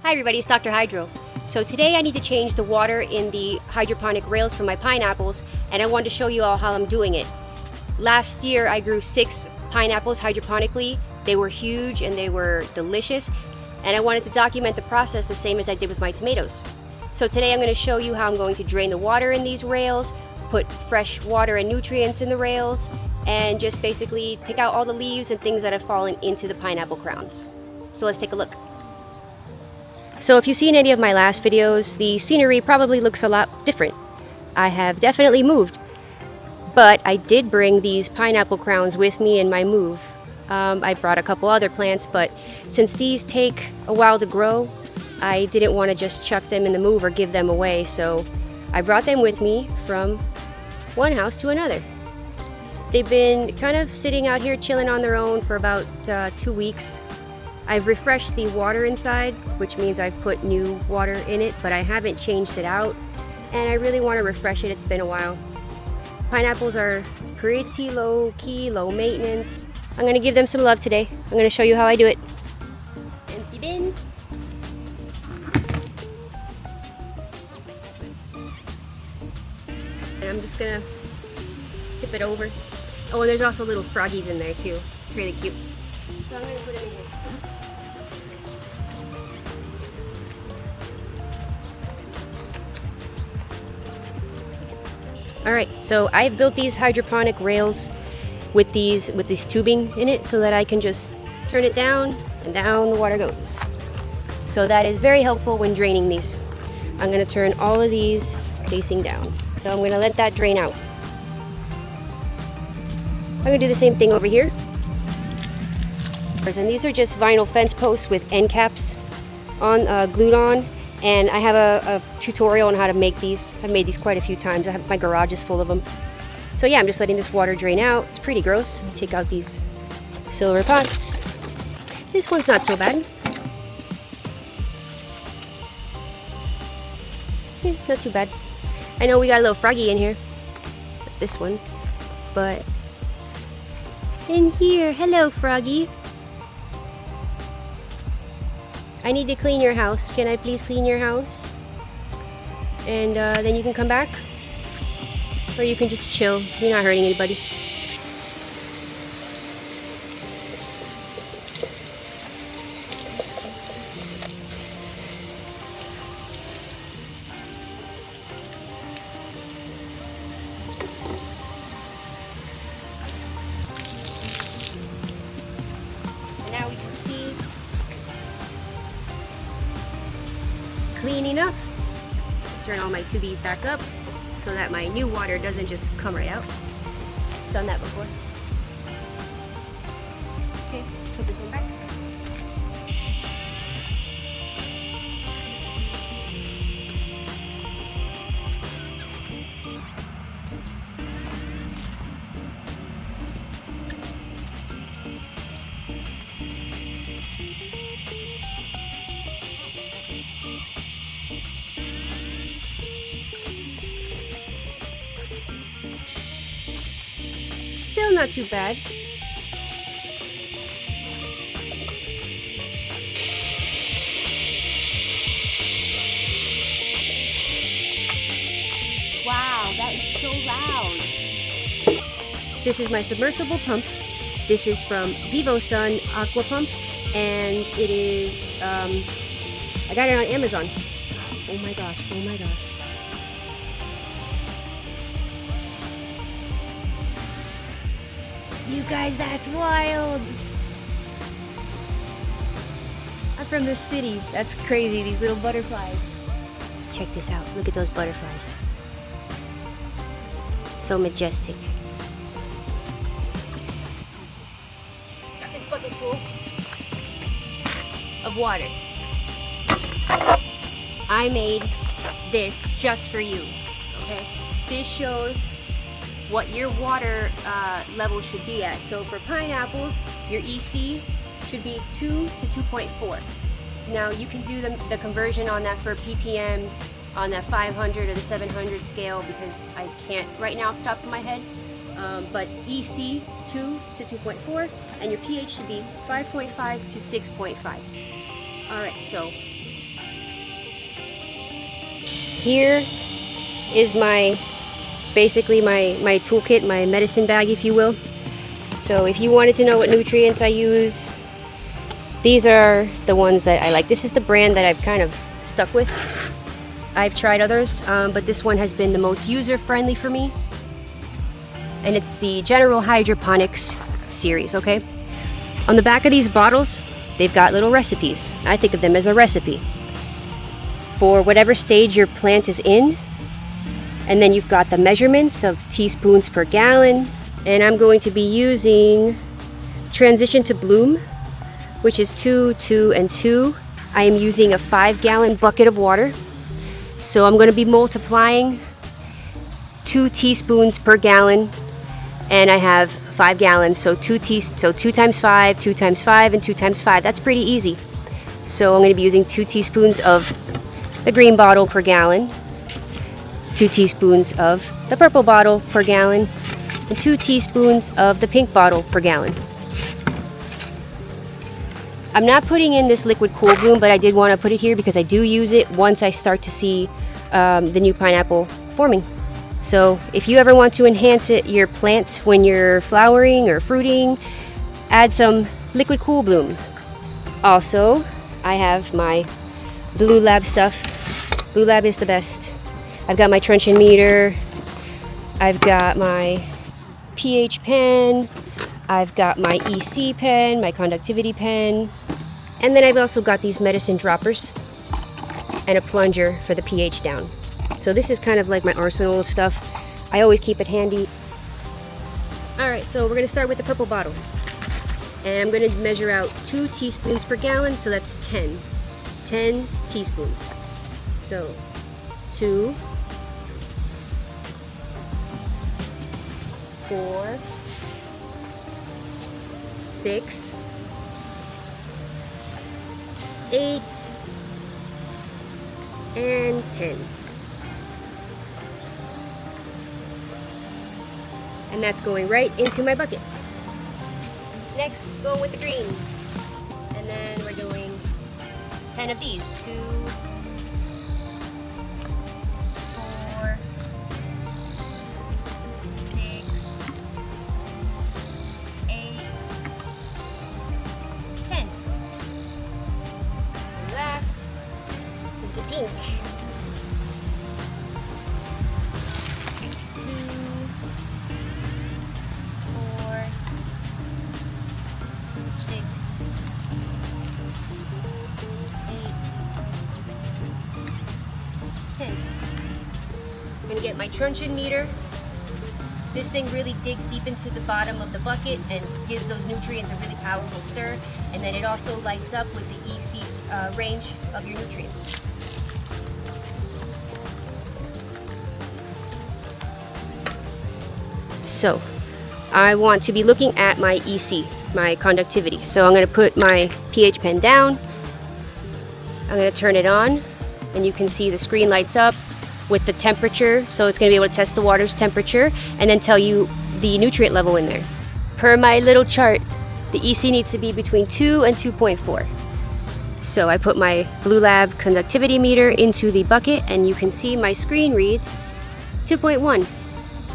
Hi everybody, it's Dr. Hydro. So today I need to change the water in the hydroponic rails for my pineapples, and I wanted to show you all how I'm doing it. Last year I grew 6 pineapples hydroponically. They were huge and they were delicious, and I wanted to document the process the same as I did with my tomatoes. So today I'm going to show you how I'm going to drain the water in these rails, put fresh water and nutrients in the rails, and just basically pick out all the leaves and things that have fallen into the pineapple crowns. So let's take a look. So if you've seen any of my last videos, the scenery probably looks a lot different. I have definitely moved, but I did bring these pineapple crowns with me in my move. I brought a couple other plants, but since these take a while to grow, I didn't want to just chuck them in the move or give them away, so I brought them with me from one house to another. They've been kind of sitting out here chilling on their own for about 2 weeks. I've refreshed the water inside, which means I've put new water in it, but I haven't changed it out, and I really want to refresh it. It's been a while. Pineapples are pretty low key, low maintenance. I'm going to give them some love today. I'm going to show you how I do it. Empty bin. And I'm just going to tip it over. Oh, and there's also little froggies in there too. It's really cute. So I'm going to put it in here. Alright, so I've built these hydroponic rails with these tubing in it so that I can just turn it down and down the water goes. So that is very helpful when draining these. I'm going to turn all of these facing down. So I'm going to let that drain out. I'm going to do the same thing over here. And these are just vinyl fence posts with end caps on glued on. And I have a tutorial on how to make these. I've made these quite a few times. My garage is full of them. So yeah, I'm just letting this water drain out. It's pretty gross. Take out these silver pots. This one's not so bad. Yeah, not too bad. I know we got a little froggy in here. This one. But in here, hello froggy. I need to clean your house. Can I please clean your house? And then you can come back? Or you can just chill. You're not hurting anybody. And now we can see clean enough. Turn all my tubies back up so that my new water doesn't just come right out. Done that before. Okay, put this one back. Still not too bad. Wow, that is so loud. This is my submersible pump. This is from VivoSun Aqua Pump, and it is, I got it on Amazon. Oh my gosh, oh my gosh. You guys, that's wild! I'm from the city. That's crazy, these little butterflies. Check this out. Look at those butterflies. So majestic. Got this bucket full of water. I made this just for you, okay? This shows what your water level should be at. So for pineapples, your EC should be 2 to 2.4. Now you can do the conversion on that for ppm on that 500 or the 700 scale because I can't right now off the top of my head. But EC 2 to 2.4 and your pH should be 5.5 to 6.5. Alright, so here is basically my toolkit, my medicine bag, if you will. So if you wanted to know what nutrients I use, these are the ones that I like. This is the brand that I've kind of stuck with. I've tried others, but this one has been the most user-friendly for me. And it's the General Hydroponics series, okay? On the back of these bottles, they've got little recipes. I think of them as a recipe for whatever stage your plant is in. And then you've got the measurements of teaspoons per gallon. And I'm going to be using Transition to Bloom, which is 2, 2, and 2. I am using a 5-gallon bucket of water. So I'm going to be multiplying 2 teaspoons per gallon. And I have 5 gallons, so 2 times 5, 2 times 5, and 2 times 5. That's pretty easy. So I'm going to be using 2 teaspoons of the green bottle per gallon, 2 teaspoons of the purple bottle per gallon, and 2 teaspoons of the pink bottle per gallon. I'm not putting in this liquid cool bloom, but I did want to put it here because I do use it once I start to see the new pineapple forming. So if you ever want to enhance your plants when you're flowering or fruiting, add some liquid cool bloom. Also, I have my Blue Lab stuff. Blue Lab is the best. I've got my truncheon meter. I've got my pH pen. I've got my EC pen, my conductivity pen. And then I've also got these medicine droppers and a plunger for the pH down. So this is kind of like my arsenal of stuff. I always keep it handy. Alright, so we're going to start with the purple bottle. And I'm going to measure out 2 teaspoons per gallon, so that's 10. 10 teaspoons. So 2, 4, 6, 8, and 10. And that's going right into my bucket. Next, go with the green. And then we're doing 10 of these. 2, 4, 6, 8, 10. And last is the pink. 2, 4, 6, 8, 10. I'm going to get my truncheon meter. This thing really digs deep into the bottom of the bucket and gives those nutrients a really powerful stir. And then it also lights up with the EC range of your nutrients. So, I want to be looking at my EC, my conductivity. So I'm going to put my pH pen down. I'm going to turn it on, and you can see the screen lights up with the temperature. So it's going to be able to test the water's temperature and then tell you the nutrient level in there. Per my little chart, the EC needs to be between 2 and 2.4. So I put my Blue Lab conductivity meter into the bucket, and you can see my screen reads 2.1.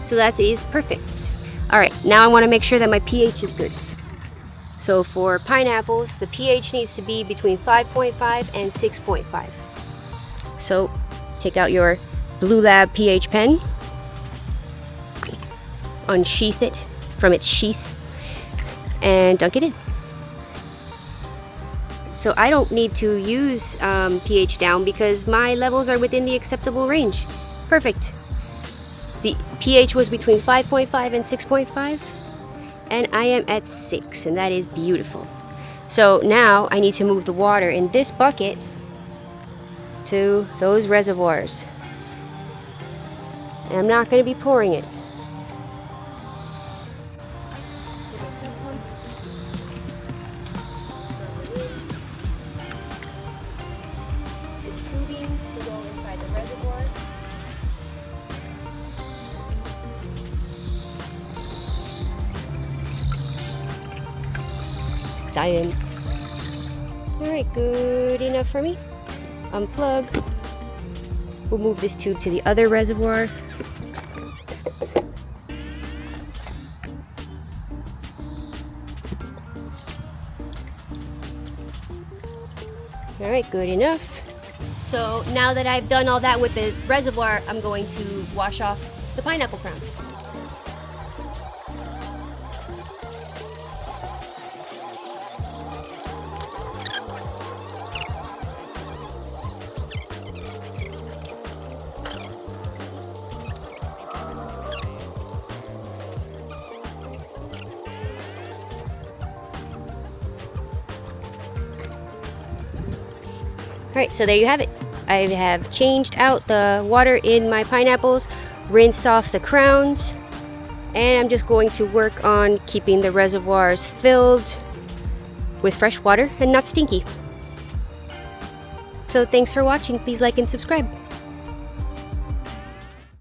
So that is perfect. Alright, now I want to make sure that my pH is good. So for pineapples, the pH needs to be between 5.5 and 6.5. So take out your Blue Lab pH pen, unsheath it from its sheath, and dunk it in. So I don't need to use pH down because my levels are within the acceptable range. Perfect. The pH was between 5.5 and 6.5, and I am at 6, and that is beautiful. So now I need to move the water in this bucket to those reservoirs. And I'm not going to be pouring it. This tubing will go inside the reservoir. Science. Alright, good enough for me. Unplug. We'll move this tube to the other reservoir. All right, good enough. So now that I've done all that with the reservoir, I'm going to wash off the pineapple crown. Alright, so there you have it. I have changed out the water in my pineapples, rinsed off the crowns, and I'm just going to work on keeping the reservoirs filled with fresh water and not stinky. So thanks for watching. Please like and subscribe.